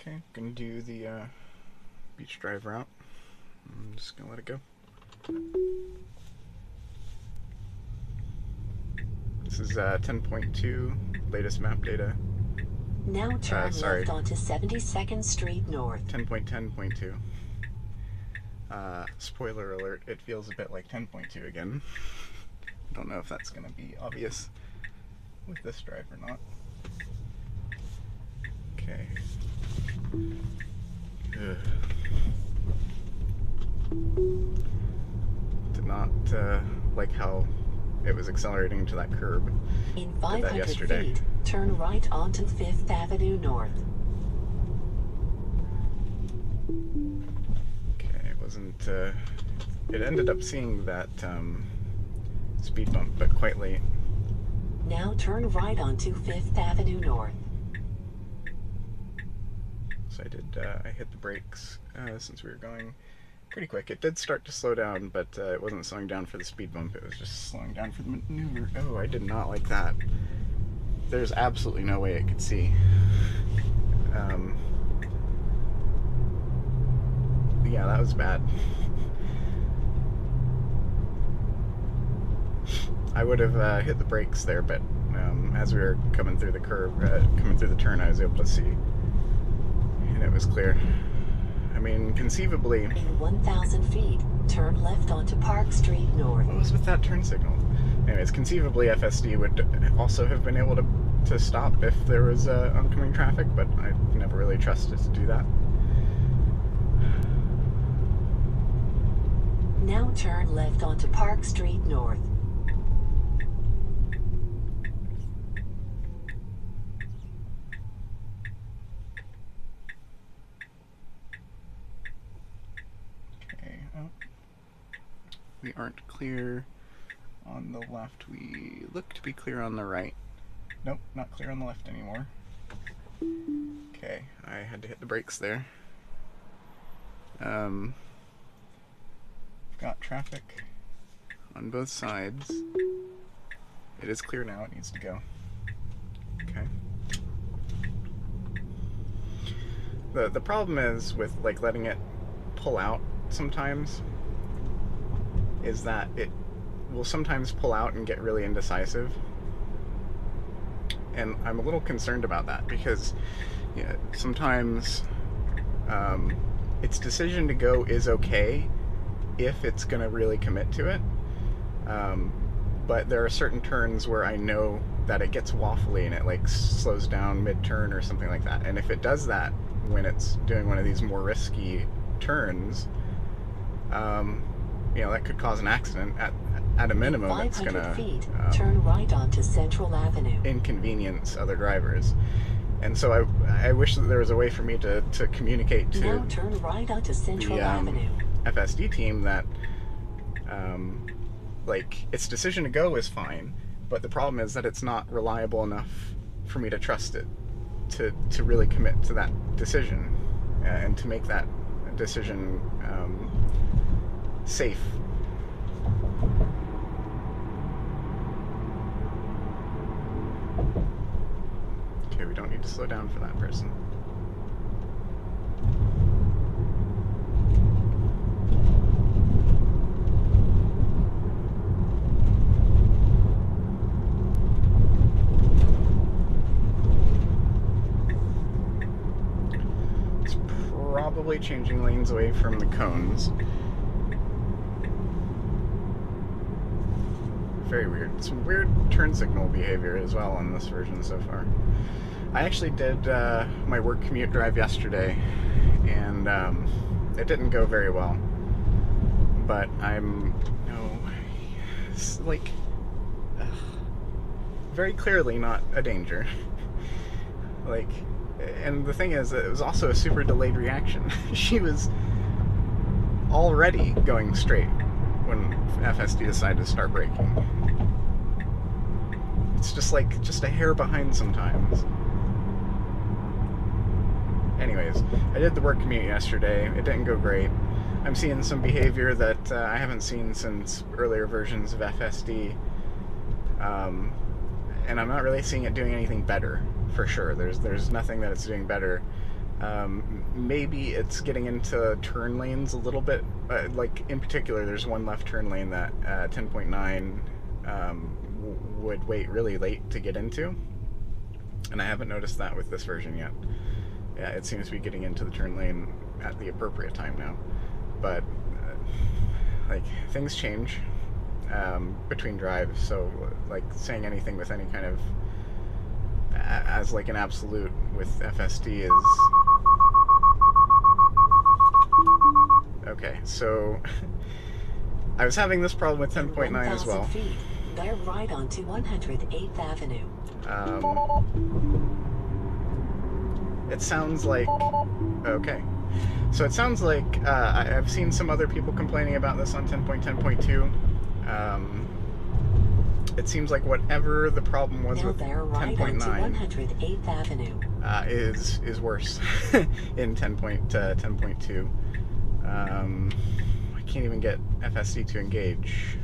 Okay, gonna do the beach drive route. I'm just gonna let it go. This is 10.2, latest map data. Now turn left onto 72nd Street North. 10.10.2. Spoiler alert, it feels a bit like 10.2 again. Don't know if that's gonna be obvious with this drive or not. Okay. Did not like how it was accelerating to that curb. In 500 feet, turn right onto 5th Avenue North. Okay, it wasn't, it ended up seeing that speed bump, but quite late. Now turn right onto 5th Avenue North. So I hit the brakes since we were going pretty quick. It did start to slow down, but it wasn't slowing down for the speed bump, it was just slowing down for the maneuver. Oh, I did not like that. There's absolutely no way it could see. Yeah, that was bad. I would have hit the brakes there, but as we were coming through the curve, coming through the turn, I was able to see, and it was clear. I mean, conceivably... In 1,000 feet, turn left onto Park Street North. What was with that turn signal? Anyways, conceivably FSD would also have been able to stop if there was oncoming traffic, but I never really trusted to do that. Now turn left onto Park Street North. Okay, oh. We aren't clear on the left. We look to be clear on the right. Nope, not clear on the left anymore. Okay, I had to hit the brakes there. Got traffic on both sides. It is clear now, it needs to go. Okay. The problem is with like letting it pull out sometimes is that it will sometimes pull out and get really indecisive. And I'm a little concerned about that because sometimes its decision to go is okay if it's going to really commit to it. But there are certain turns where I know that it gets waffly and it like slows down mid-turn or something like that. And if it does that when it's doing one of these more risky turns, that could cause an accident. At a minimum, it's going to turn right onto Central Avenue. Inconvenience other drivers. And so I wish that there was a way for me to communicate to now turn right onto Central Avenue. FSD team that like its decision to go is fine, but the problem is that it's not reliable enough for me to trust it to really commit to that decision and to make that decision safe. Okay, we don't need to slow down for that person. It's probably changing lanes away from the cones. Very weird. Some weird turn signal behavior as well on this version so far. I actually did my work commute drive yesterday, and it didn't go very well. But I'm, like, very clearly not a danger. Like, and the thing is, it was also a super delayed reaction. She was already going straight when FSD decided to start braking. It's just like, just a hair behind sometimes. Anyways, I did the work commute yesterday. It didn't go great. I'm seeing some behavior that I haven't seen since earlier versions of FSD. And I'm not really seeing it doing anything better, for sure. There's nothing that it's doing better Maybe it's getting into turn lanes a little bit. Like in particular, there's one left turn lane that 10.9 would wait really late to get into, and I haven't noticed that with this version yet. Yeah, it seems to be getting into the turn lane at the appropriate time now. But like things change between drives, so like saying anything with any kind of as like an absolute with FSD is okay. So I was having this problem with 10.9 as well. Feet, bear right onto 108th Avenue. It sounds like okay. So it sounds like I've seen some other people complaining about this on 10.10.2. It seems like whatever the problem was with 10.9 is worse in 10.10.2. I can't even get FSD to engage.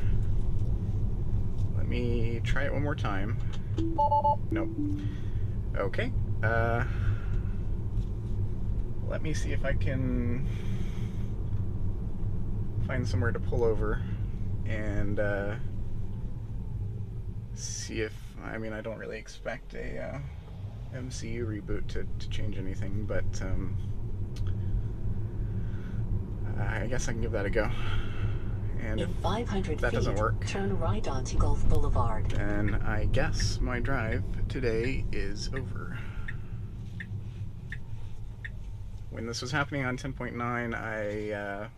Let me try it one more time. Nope. Okay. Let me see if I can find somewhere to pull over and see if, I mean, I don't really expect a MCU reboot to change anything, but I guess I can give that a go. And in 500 that feet, doesn't work, turn right onto Gulf Boulevard. and I guess my drive today is over. When this was happening on 10.9,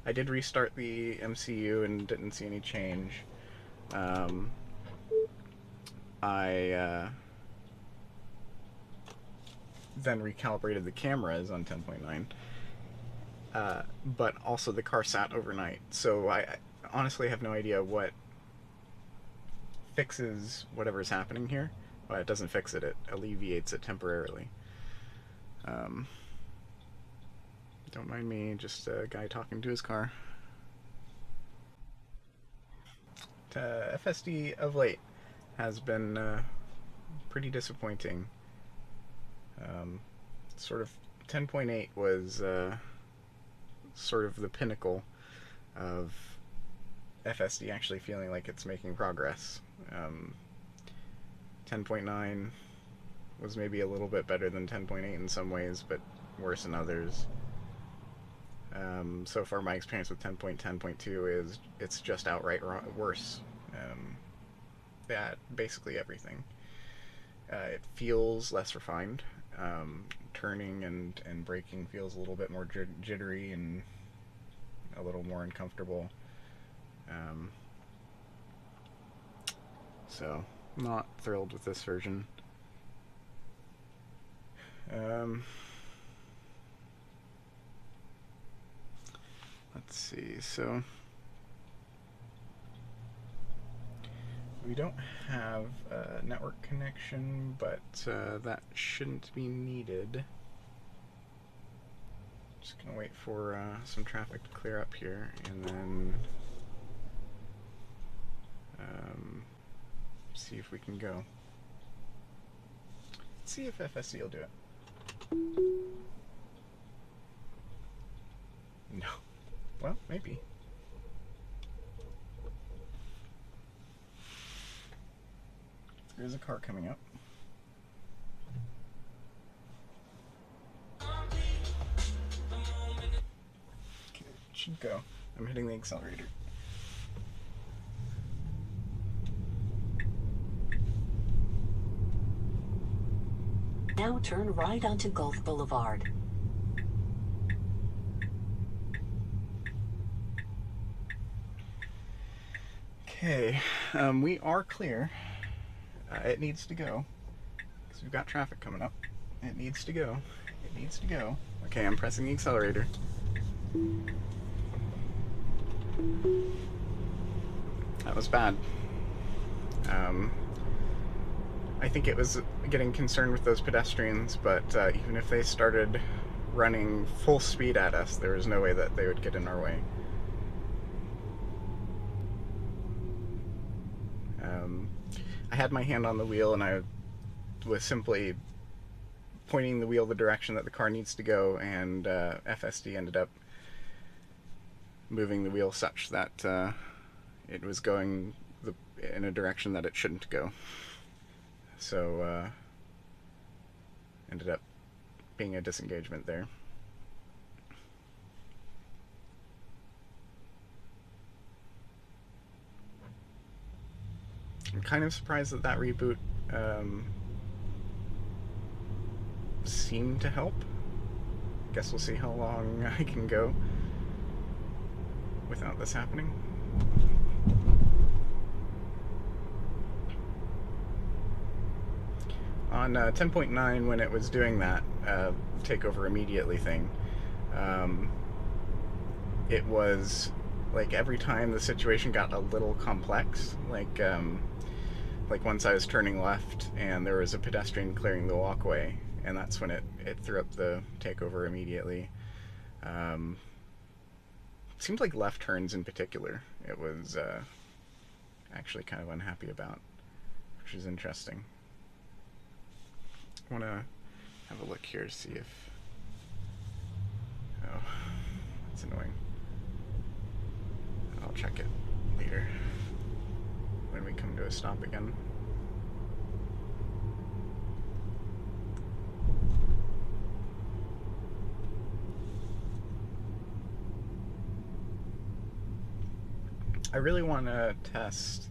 I did restart the MCU and didn't see any change. I then recalibrated the cameras on 10.9, but also the car sat overnight. So I honestly have no idea what fixes whatever's happening here. Well, it doesn't fix it, it alleviates it temporarily. Don't mind me, just a guy talking to his car. FSD of late has been pretty disappointing. Sort of 10.8 was sort of the pinnacle of FSD actually feeling like it's making progress. 10.9 was maybe a little bit better than 10.8 in some ways, but worse in others. So far my experience with 10.10.2 is it's just outright worse. At basically everything. It feels less refined. Turning and braking feels a little bit more jittery and a little more uncomfortable. So, not thrilled with this version. Let's see, so we don't have a network connection, but that shouldn't be needed. Just gonna wait for some traffic to clear up here, and then see if we can go. Let's see if FSD will do it. No. Well, maybe. There's a car coming up. Okay, it should go. I'm hitting the accelerator. Now turn right onto Gulf Boulevard. Okay, we are clear. It needs to go, because we've got traffic coming up. It needs to go. It needs to go. Okay, I'm pressing the accelerator. That was bad. I think it was getting concerned with those pedestrians, but even if they started running full speed at us, there was no way that they would get in our way. I had my hand on the wheel and I was simply pointing the wheel the direction that the car needs to go, and FSD ended up moving the wheel such that it was going in a direction that it shouldn't go. So ended up being a disengagement there. I'm kind of surprised that that reboot seemed to help. Guess we'll see how long I can go without this happening. On 10.9, when it was doing that takeover immediately thing, it was like every time the situation got a little complex, like once I was turning left and there was a pedestrian clearing the walkway, and that's when it threw up the takeover immediately. Seemed like left turns in particular it was actually kind of unhappy about, which is interesting. I want to have a look here to see if... Oh, that's annoying. I'll check it later when we come to a stop again. I really want to test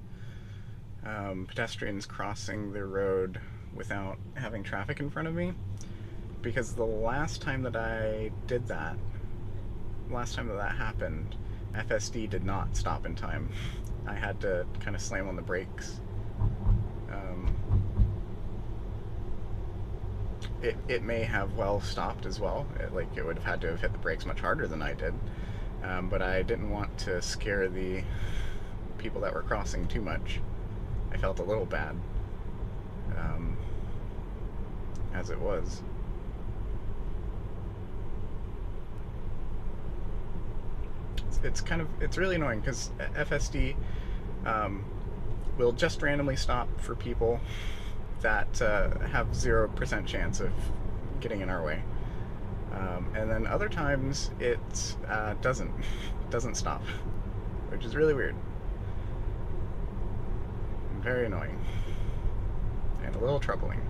pedestrians crossing the road without having traffic in front of me, because the last time that I did that, happened, FSD did not stop in time. I had to kind of slam on the brakes. It may have well stopped as well. It would have had to have hit the brakes much harder than I did. But I didn't want to scare the people that were crossing too much. I felt a little bad, as it was. It's really annoying because FSD will just randomly stop for people that have 0% chance of getting in our way. And then other times it doesn't stop, which is really weird. Very annoying. And a little troubling.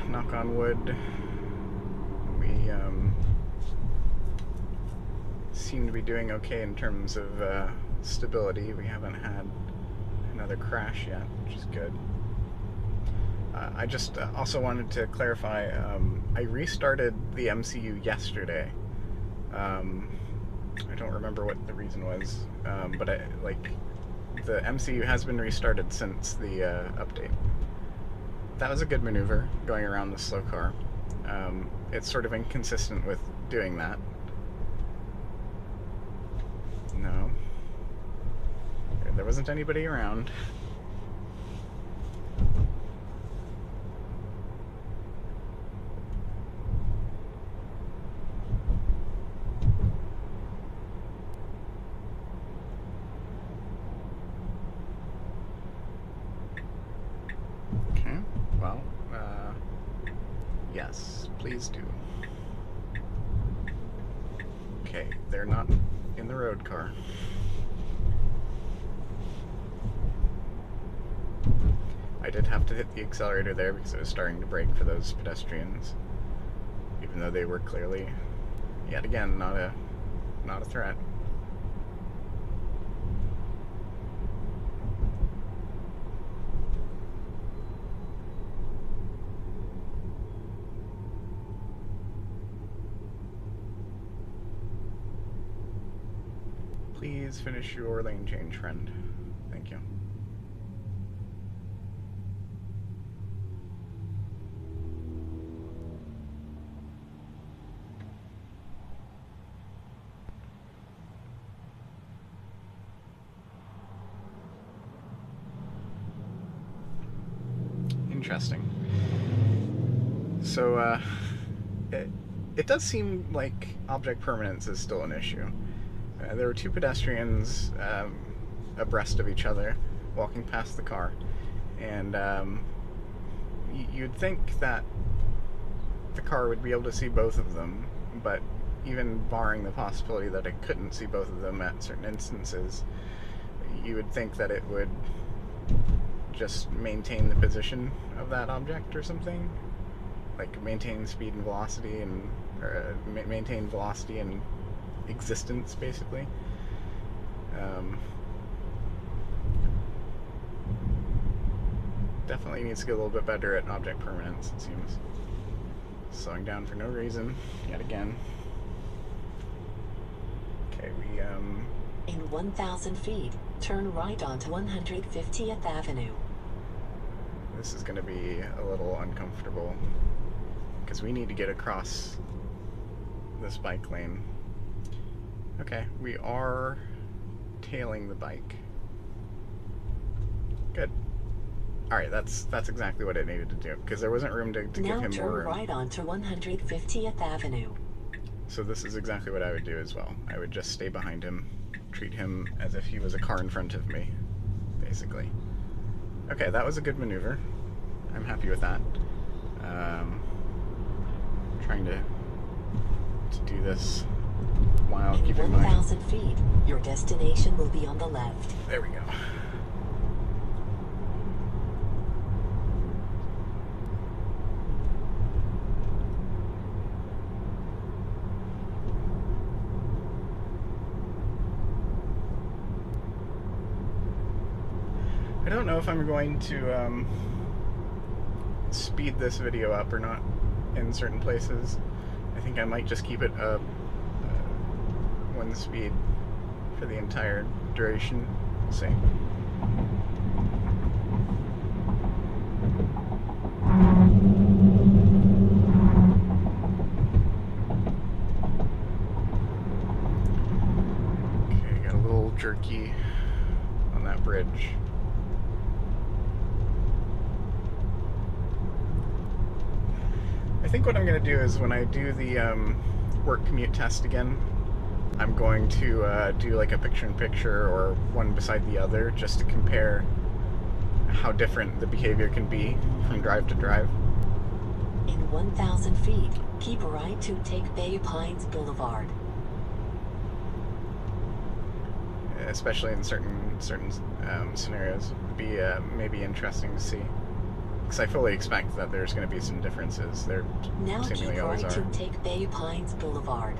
Knock on wood. We seem to be doing okay in terms of stability. We haven't had another crash yet, which is good. I just also wanted to clarify, I restarted the MCU yesterday. I don't remember what the reason was, but the MCU has been restarted since the update. That was a good maneuver, going around the slow car. It's sort of inconsistent with doing that. No. There wasn't anybody around. Well, yes, please do. Okay, they're not in the road car. I did have to hit the accelerator there because I was starting to brake for those pedestrians, even though they were clearly, yet again, not a threat. Please finish your lane change, friend. Thank you. Interesting. So, it does seem like object permanence is still an issue. There were two pedestrians abreast of each other walking past the car, and you'd think that the car would be able to see both of them, but even barring the possibility that it couldn't see both of them at certain instances, you would think that it would just maintain the position of that object or something, like maintain speed and velocity, and maintain velocity and existence, basically. Definitely needs to get a little bit better at object permanence, it seems. Slowing down for no reason, yet again. Okay, we, In 1,000 feet, turn right onto 150th Avenue. This is going to be a little uncomfortable, because we need to get across this bike lane. Okay, we are tailing the bike. Good. Alright, that's exactly what it needed to do, because there wasn't room to give him more room. Now turn right onto 150th Avenue. So this is exactly what I would do as well. I would just stay behind him, treat him as if he was a car in front of me, basically. Okay, that was a good maneuver. I'm happy with that. Trying to do this while keeping in 1,000 feet, your destination will be on the left. There we go. I don't know if I'm going to speed this video up or not in certain places. I think I might just keep it one speed for the entire duration. We'll see. Okay, got a little jerky on that bridge. I think what I'm going to do is when I do the work commute test again, I'm going to do like a picture-in-picture or one beside the other, just to compare how different the behavior can be from drive to drive. In 1,000 feet, keep right to take Bay Pines Boulevard. Especially in certain scenarios, it'd be maybe interesting to see. Because I fully expect that there's going to be some differences. There now seemingly keep always right are. to take Bay Pines Boulevard.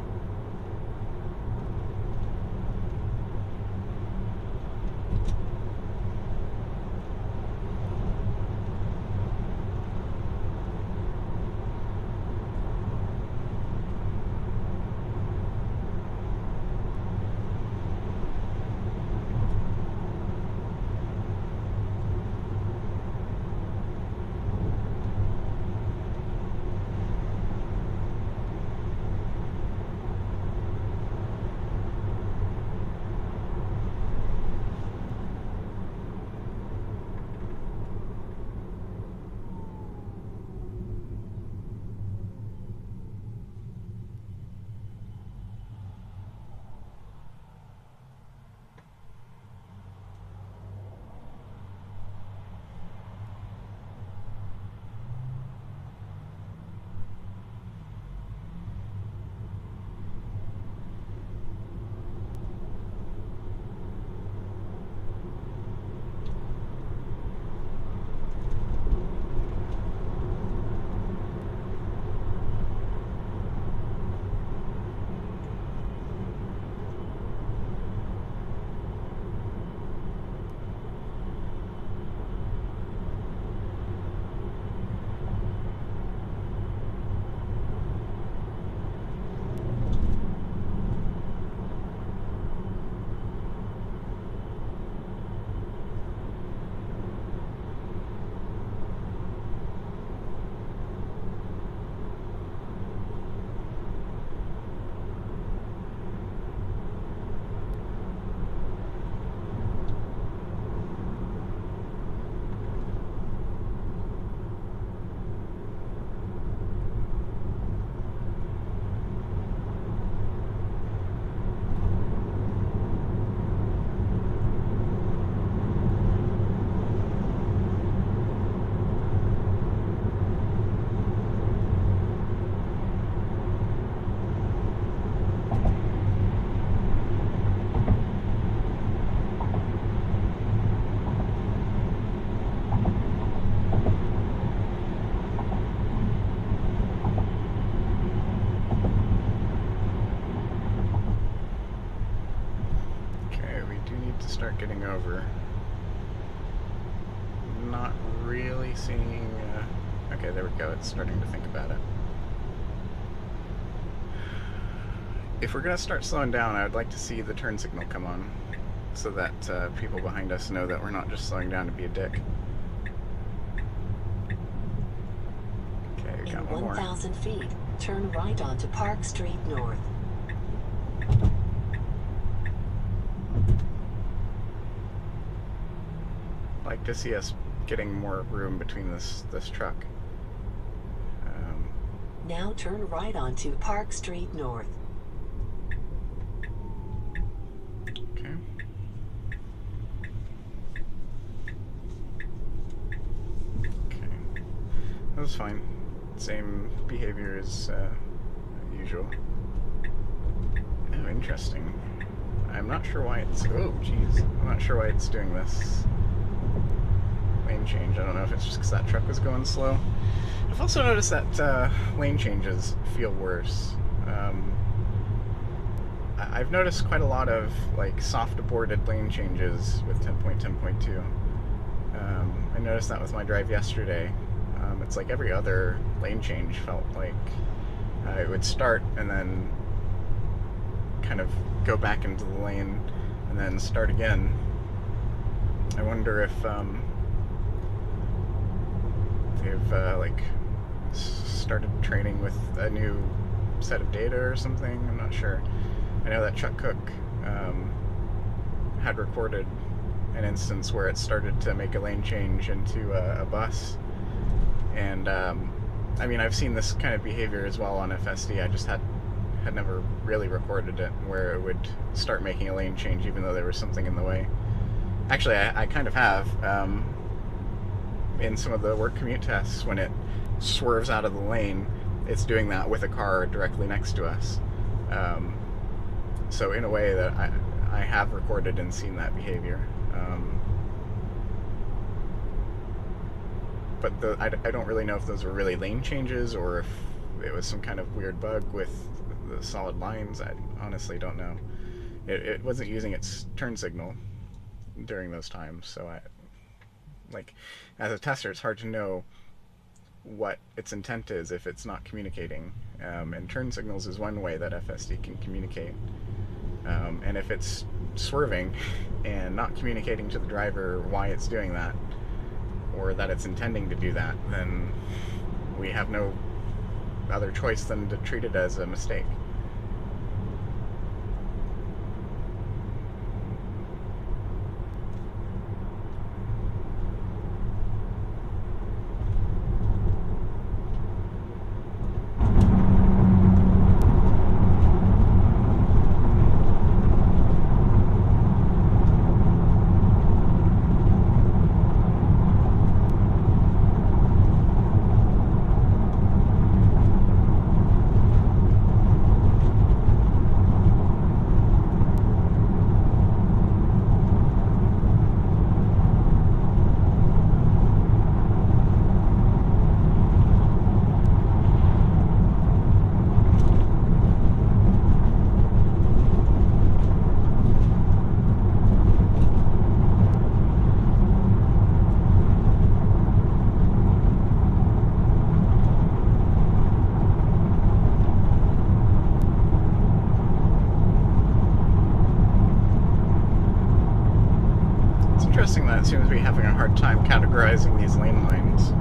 start getting over. Not really seeing... okay, there we go. It's starting to think about it. If we're going to start slowing down, I would like to see the turn signal come on, so that people behind us know that we're not just slowing down to be a dick. Okay, we got one more. 1,000 feet, turn right onto Park Street North. I'd like to see us getting more room between this truck. Now turn right onto Park Street North. Okay. Okay. That was fine. Same behavior as usual. Oh, interesting. I'm not sure why it's... Oh, jeez. I'm not sure why it's doing this lane change. I don't know if it's just because that truck was going slow. I've also noticed that lane changes feel worse. I've noticed quite a lot of like soft aborted lane changes with 10.10.2. I noticed that with my drive yesterday. It's like every other lane change felt like it would start and then kind of go back into the lane and then start again. I wonder if they've like started training with a new set of data or something. I'm not sure. I know that Chuck Cook had recorded an instance where it started to make a lane change into a bus, and I mean, I've seen this kind of behavior as well on FSD. I just had never really recorded it, where it would start making a lane change even though there was something in the way. Actually, I kind of have in some of the work commute tests. When it swerves out of the lane, it's doing that with a car directly next to us. So in a way that I have recorded and seen that behavior. But I don't really know if those were really lane changes or if it was some kind of weird bug with the solid lines. I honestly don't know. It wasn't using its turn signal during those times, so like, as a tester, it's hard to know what its intent is if it's not communicating. And turn signals is one way that FSD can communicate. And if it's swerving and not communicating to the driver why it's doing that, or that it's intending to do that, then we have no other choice than to treat it as a mistake. That seems to be having a hard time categorizing these lane lines,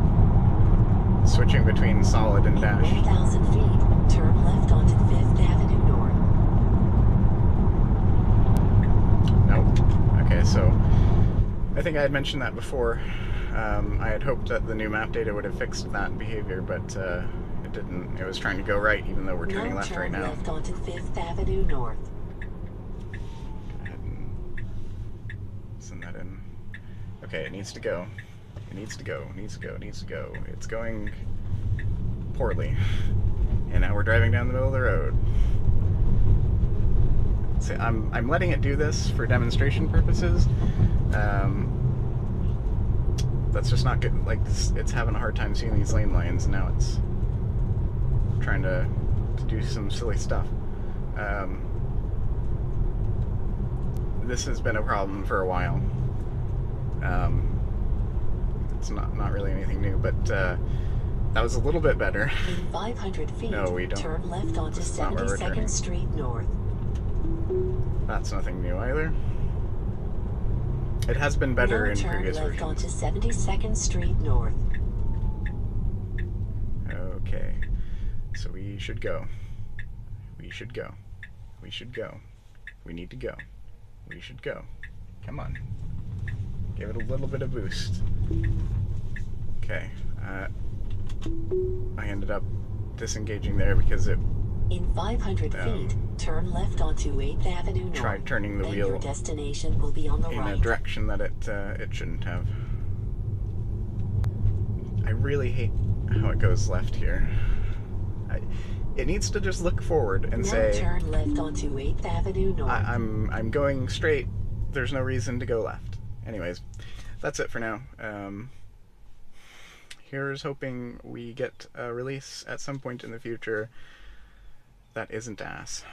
switching between solid and dash. 1,000 feet, turn left onto 5th Avenue North. Nope. Okay, so I think I had mentioned that before. I had hoped that the new map data would have fixed that behavior, but it didn't. It was trying to go right, even though we're turning left right now. Left onto 5th Avenue North. Go ahead and send that in. Okay, it needs to go. It needs to go. It needs to go. It needs to go. It's going poorly. And now we're driving down the middle of the road. So I'm letting it do this for demonstration purposes. That's just not good. Like, it's having a hard time seeing these lane lines, and now it's trying to do some silly stuff. this has been a problem for a while. It's not really anything new, but that was a little bit better. In 500 feet, No, we don't. turn left onto This is not where we're turning. 72nd Street North. That's nothing new either. It has been better Now in turn previous left versions. onto 72nd Street North. Okay, so we should go. We should go. We should go. We need to go. We should go. Come on. Give it a little bit of boost. Okay. I ended up disengaging there because it In 500 feet, turn left onto 8th Avenue North. tried turning the Then wheel your destination will be on the in right. a direction that it shouldn't have. I really hate how it goes left here. It needs to just look forward and now say, turn left onto 8th Avenue North. I'm going straight. There's no reason to go left. Anyways, that's it for now. Here's hoping we get a release at some point in the future that isn't ass.